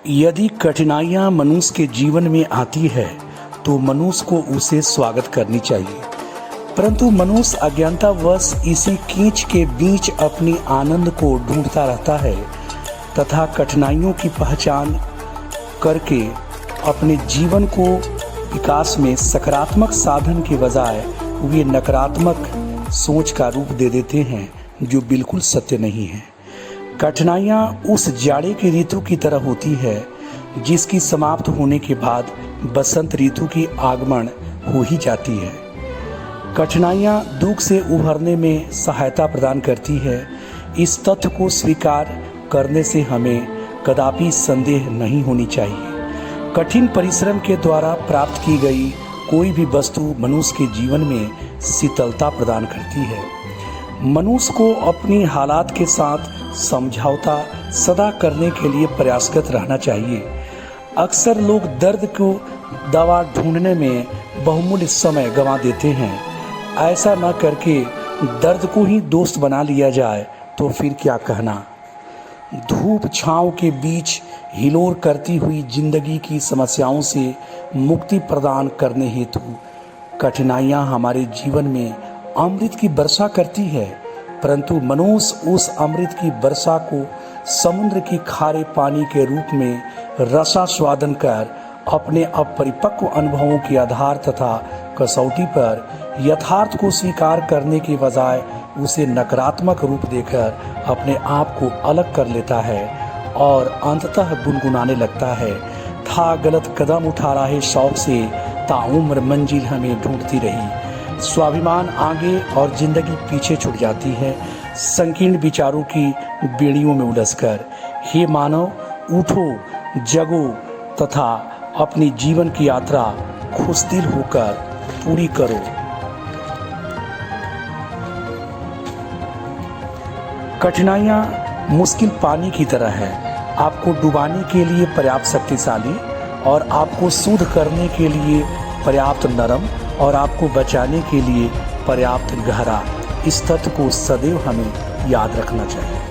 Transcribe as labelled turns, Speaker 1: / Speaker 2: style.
Speaker 1: यदि कठिनाइयाँ मनुष्य के जीवन में आती है तो मनुष्य को उसे स्वागत करनी चाहिए, परंतु मनुष्य अज्ञानतावश इसी कीच के बीच अपनी आनंद को ढूंढता रहता है तथा कठिनाइयों की पहचान करके अपने जीवन को विकास में सकारात्मक साधन के बजाय वे नकारात्मक सोच का रूप दे देते हैं, जो बिल्कुल सत्य नहीं है। कठिनाइयाँ उस जाड़े की ऋतु की तरह होती है जिसकी समाप्त होने के बाद बसंत ऋतु की आगमन हो ही जाती है। कठिनाइयाँ दुख से उभरने में सहायता प्रदान करती है। इस तथ्य को स्वीकार करने से हमें कदापि संदेह नहीं होनी चाहिए। कठिन परिश्रम के द्वारा प्राप्त की गई कोई भी वस्तु मनुष्य के जीवन में शीतलता प्रदान करती है। मनुष्य को अपनी हालात के साथ समझौता सदा करने के लिए प्रयासरत रहना चाहिए। अक्सर लोग दर्द को दवा ढूंढने में बहुमूल्य समय गंवा देते हैं। ऐसा न करके दर्द को ही दोस्त बना लिया जाए तो फिर क्या कहना। धूप छांव के बीच हिलोर करती हुई जिंदगी की समस्याओं से मुक्ति प्रदान करने हेतु कठिनाइयाँ हमारे जीवन में अमृत की वर्षा करती है, परंतु मनुष्य उस अमृत की वर्षा को समुद्र की खारे पानी के रूप में रसास्वादन कर अपने अपरिपक्व अनुभवों के आधार तथा कसौटी पर यथार्थ को स्वीकार करने के बजाय उसे नकारात्मक रूप देकर अपने आप को अलग कर लेता है और अंततः गुनगुनाने लगता है। था गलत कदम उठा रहे शौक से ताउम्र मंजिल हमें ढूंढती रही। स्वाभिमान आगे और जिंदगी पीछे छूट जाती है संकीर्ण विचारों की बेड़ियों में उलझकर। हे मानव, उठो, जगो तथा अपनी जीवन की यात्रा खुशदिल होकर पूरी करो। कठिनाइयाँ मुश्किल पानी की तरह है, आपको डुबाने के लिए पर्याप्त शक्तिशाली और आपको शुद्ध करने के लिए पर्याप्त नरम और आपको बचाने के लिए पर्याप्त गहरा। इस तथ्य को सदैव हमें याद रखना चाहिए।